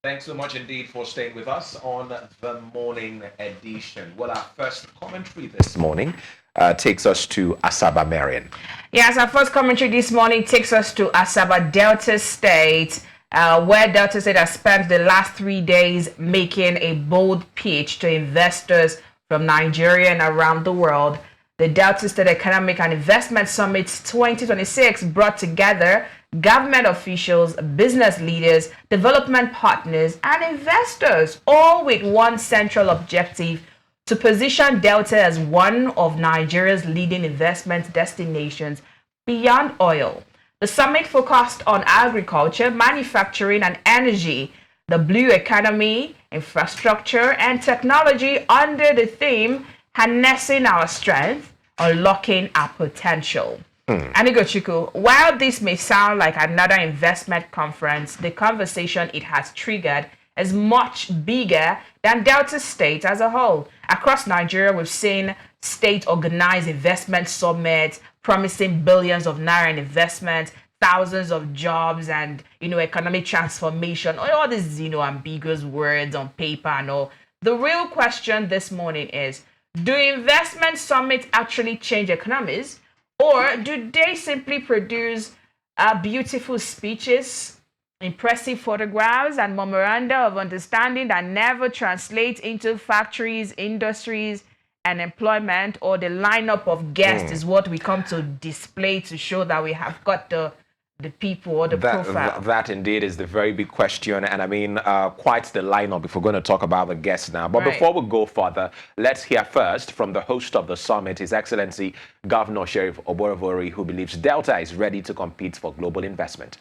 Thanks so much indeed for staying with us on the morning edition. Well, our first commentary this morning takes us to Asaba, Marion. Yes, our first commentary this morning takes us to Asaba, Delta State, where Delta State has spent the last 3 days making a bold pitch to investors from Nigeria and around the world. The Delta State Economic and Investment Summit 2026 brought together government officials, business leaders, development partners, and investors, all with one central objective: to position Delta as one of Nigeria's leading investment destinations beyond oil. The summit focused on agriculture, manufacturing, and energy, the blue economy, infrastructure, and technology under the theme Harnessing Our Strength, Unlocking Our Potential. Anigochukwu, while this may sound like another investment conference, the conversation it has triggered is much bigger than Delta State as a whole. Across Nigeria, we've seen state-organized investment summits promising billions of naira in investment, thousands of jobs, and economic transformation. All these ambiguous words on paper and all. The real question this morning is: do investment summits actually change economies, or do they simply produce beautiful speeches, impressive photographs, and memoranda of understanding that never translate into factories, industries, and employment? Or the lineup of guests is what we come to display to show that we have got the people or the profile? That indeed is the very big question, and I mean quite the lineup if we're going to talk about the guests now. But before we go further, let's hear first from the host of the summit, His Excellency Governor Sheriff Oborevwori, who believes Delta is ready to compete for global investment.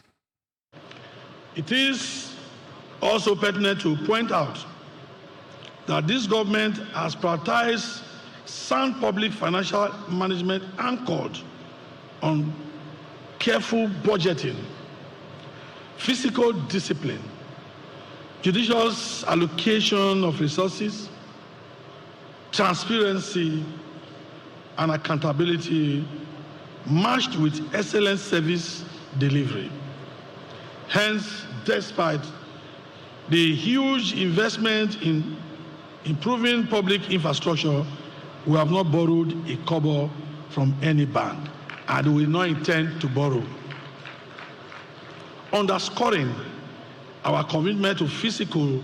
It is also pertinent to point out that this government has prioritized sound public financial management anchored on careful budgeting, fiscal discipline, judicious allocation of resources, transparency, and accountability, matched with excellent service delivery. Hence, despite the huge investment in improving public infrastructure, we have not borrowed a kobo from any bank, and we will not intend to borrow. Underscoring our commitment to fiscal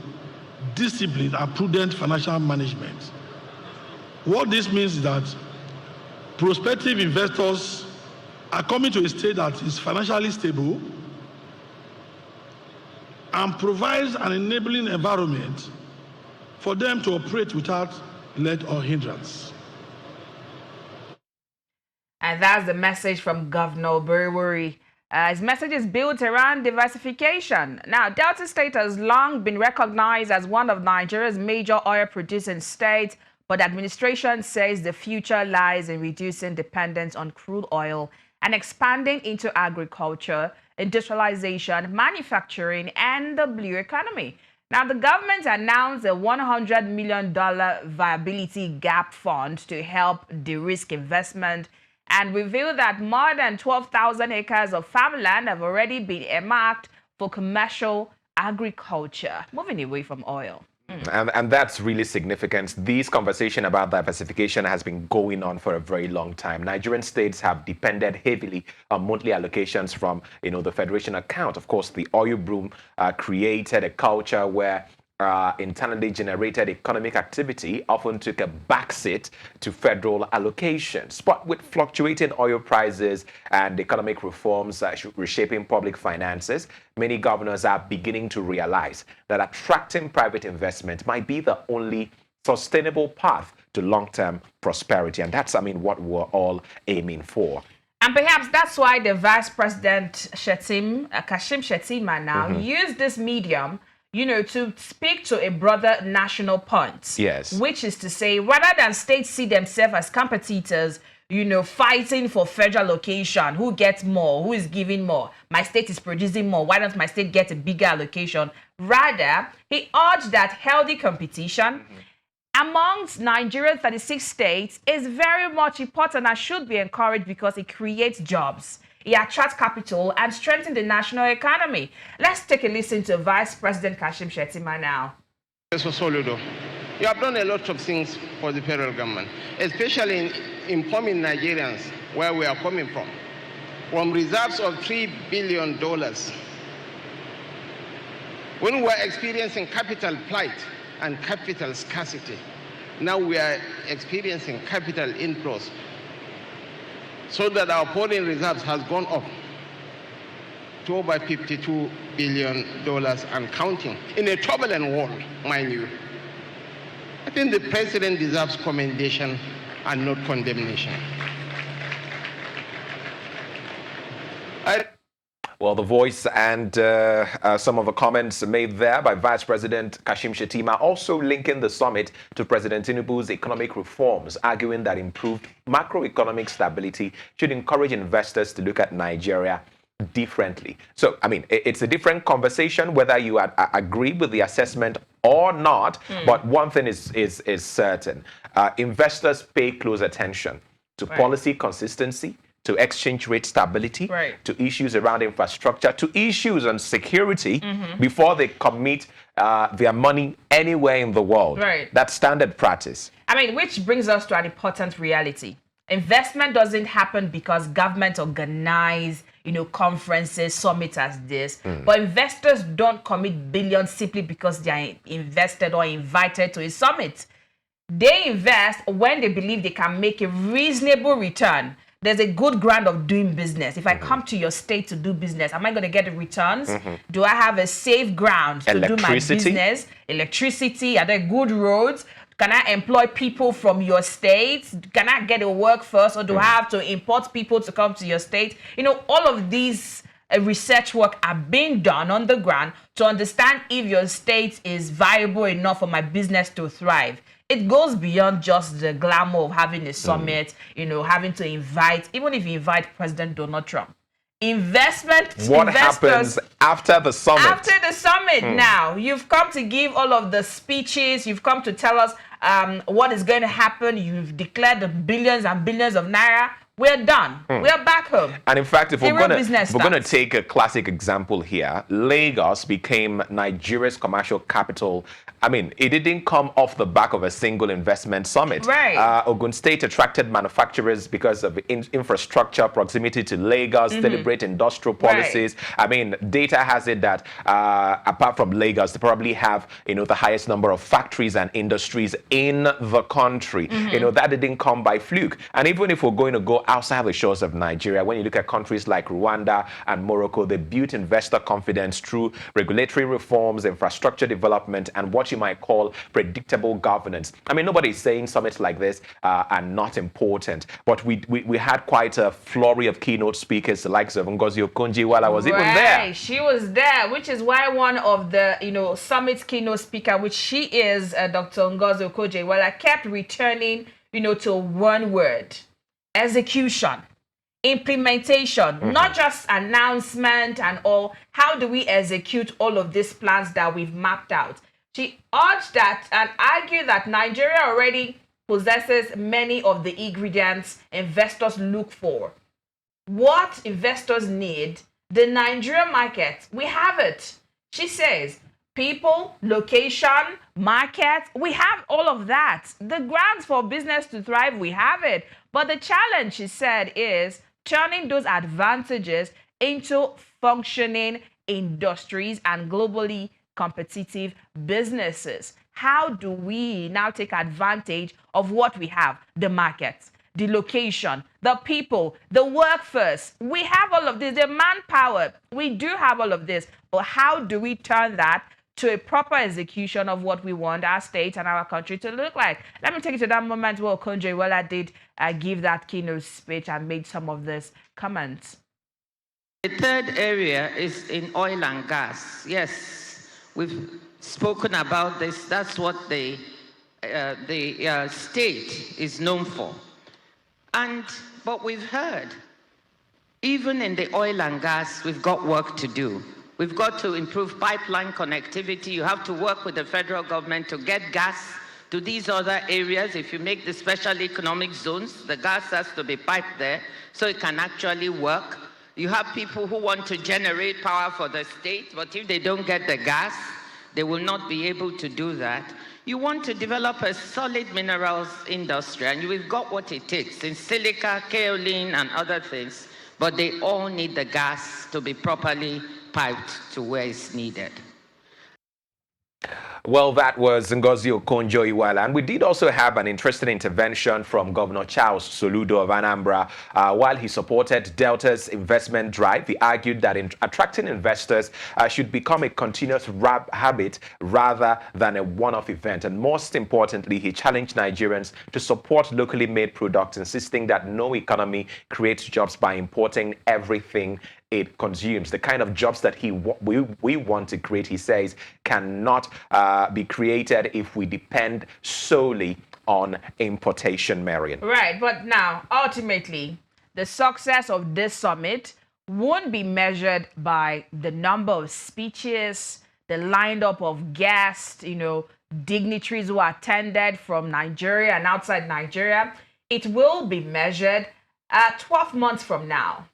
discipline and prudent financial management. What this means is that prospective investors are coming to a state that is financially stable and provides an enabling environment for them to operate without let or hindrance. And that's the message from Governor Oborevwori. His message is built around diversification. Now, Delta State has long been recognized as one of Nigeria's major oil-producing states, but the administration says the future lies in reducing dependence on crude oil and expanding into agriculture, industrialization, manufacturing, and the blue economy. Now, the government announced a $100 million viability gap fund to help de-risk investment and revealed that more than 12,000 acres of farmland have already been earmarked for commercial agriculture, moving away from oil. And that's really significant. This conversation about diversification has been going on for a very long time. Nigerian states have depended heavily on monthly allocations from, the Federation account. Of course, the oil boom created a culture where internally generated economic activity often took a backseat to federal allocations. But with fluctuating oil prices and economic reforms reshaping public finances, many governors are beginning to realize that attracting private investment might be the only sustainable path to long-term prosperity. And that's, what we're all aiming for. And perhaps that's why the Vice President Kashim Shettima now used this medium to speak to a broader national point. Yes. Which is to say, rather than states see themselves as competitors, fighting for federal allocation, who gets more, who is giving more, my state is producing more, why don't my state get a bigger allocation? Rather, he urged that healthy competition amongst Nigeria's 36 states is very much important and should be encouraged because it creates jobs. it attracts capital and strengthens the national economy. Let's take a listen to Vice President Kashim Shettima now. You have done a lot of things for the federal government, especially in informing Nigerians where we are coming from. From reserves of $3 billion, when we were experiencing capital plight and capital scarcity, now we are experiencing capital inflows, so that our foreign reserves has gone up to over $52 billion and counting in a turbulent world, mind you. I think the president deserves commendation and not condemnation. Well, the voice and some of the comments made there by Vice President Kashim Shettima, also linking the summit to President Tinubu's economic reforms, arguing that improved macroeconomic stability should encourage investors to look at Nigeria differently. So, I mean, it's a different conversation whether you agree with the assessment or not, but one thing is certain. Investors pay close attention to policy consistency, to exchange rate stability, to issues around infrastructure, to issues on security before they commit their money anywhere in the world. That's standard practice. I mean, which brings us to an important reality. Investment doesn't happen because government organize, conferences, summits as this. But investors don't commit billions simply because they are invested or invited to a summit. They invest when they believe they can make a reasonable return. There's a good ground of doing business. If I come to your state to do business, am I going to get the returns? Do I have a safe ground to do my business? Electricity? Are there good roads? Can I employ people from your state? Can I get a workforce, or do I have to import people to come to your state? All of these research work are being done on the ground to understand if your state is viable enough for my business to thrive. It goes beyond just the glamour of having a summit, having to invite, even if you invite President Donald Trump. What happens after the summit? After the summit now, you've come to give all of the speeches, you've come to tell us what is going to happen, you've declared the billions and billions of naira. We're done. We're back home. And in fact, if we're going to take a classic example here, Lagos became Nigeria's commercial capital. I mean, it didn't come off the back of a single investment summit. Ogun State attracted manufacturers because of infrastructure, proximity to Lagos, deliberate industrial policies. I mean, data has it that apart from Lagos, they probably have, the highest number of factories and industries in the country. That didn't come by fluke. And even if we're going to go outside the shores of Nigeria, when you look at countries like Rwanda and Morocco, they built investor confidence through regulatory reforms, infrastructure development, and what you might call predictable governance. I mean, nobody's saying summits like this are not important, but we had quite a flurry of keynote speakers, the likes of Ngozi Okonjo-Iweala was even there. She was there, which is why one of the summit's keynote speaker, which she is Dr. Ngozi Okonjo-Iweala, kept returning to one word: execution, implementation, not just announcement and all. How do we execute all of these plans that we've mapped out? She urged that and argued that Nigeria already possesses many of the ingredients investors look for. What investors need, the Nigerian market, we have it. She says, people, location, market, we have all of that. The grounds for business to thrive, we have it. But the challenge, she said, is turning those advantages into functioning industries and globally competitive businesses. How do we now take advantage of what we have? The market, the location, the people, the workforce. We have all of this, the manpower. We do have all of this. But how do we turn that to a proper execution of what we want our state and our country to look like? Let me take you to that moment where Okonjo-Iweala did give that keynote speech and made some of this comments. The third area is in oil and gas. Yes, we've spoken about this. That's what the state is known for. But we've heard, even in the oil and gas, we've got work to do. We've got to improve pipeline connectivity. You have to work with the federal government to get gas to these other areas. If you make the special economic zones, the gas has to be piped there so it can actually work. You have people who want to generate power for the state, but if they don't get the gas, they will not be able to do that. You want to develop a solid minerals industry, and we've got what it takes in silica, kaolin, and other things, but they all need the gas to be properly piped to where it's needed. Well, that was Ngozi Okonjo-Iweala. And we did also have an interesting intervention from Governor Charles Soludo of Anambra. While he supported Delta's investment drive, he argued that attracting investors should become a continuous habit rather than a one-off event. And most importantly, he challenged Nigerians to support locally made products, insisting that no economy creates jobs by importing everything it consumes. The kind of jobs that we want to create, he says, cannot be created if we depend solely on importation, Marion. Right, but now, ultimately, the success of this summit won't be measured by the number of speeches, the lineup of guests, dignitaries who attended from Nigeria and outside Nigeria. It will be measured 12 months from now.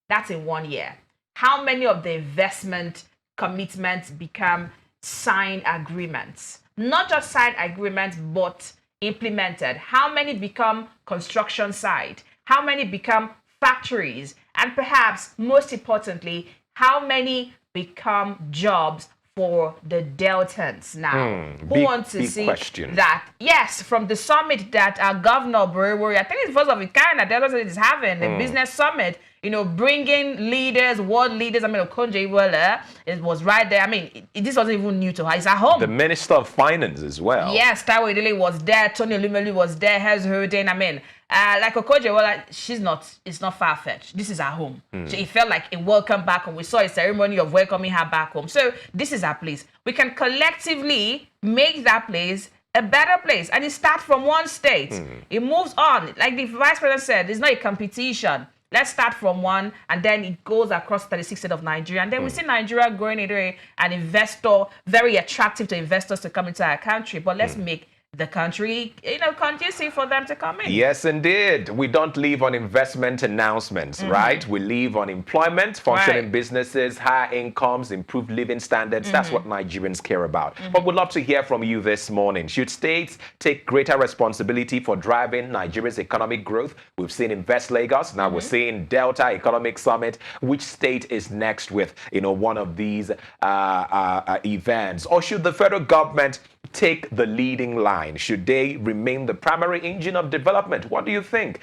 That's in 1 year. How many of the investment commitments become signed agreements? Not just signed agreements, but implemented. How many become construction site? How many become factories? And perhaps most importantly, how many become jobs for the Deltans now? Who wants to see question. That? Yes, from the summit that our Governor Oborevwori, I think it's the first of its kind that Delta State is having, a business summit, bringing leaders, world leaders. Okonjo-Iweala, it was right there. This wasn't even new to her. It's at home. The Minister of Finance as well. Yes, Taiwo Idele was there. Tony Olumelu was there. Hez Hurricane. Like Okonjo-Iweala, it's not far-fetched. This is her home. So it felt like a welcome back home. We saw a ceremony of welcoming her back home. So this is our place. We can collectively make that place a better place. And it starts from one state. It moves on. Like the Vice President said, it's not a competition. Let's start from one, and then it goes across 36 states of Nigeria. And then we see Nigeria growing into an investor, very attractive to investors to come into our country. But let's make the country, conducive for them to come in. Yes, indeed. We don't live on investment announcements, right? We live on employment, functioning businesses, higher incomes, improved living standards. That's what Nigerians care about. But we'd love to hear from you this morning. Should states take greater responsibility for driving Nigeria's economic growth? We've seen Invest Lagos. Now we're seeing Delta Economic Summit. Which state is next with, one of these events? Or should the federal government take the leading line? Should they remain the primary engine of development? What do you think?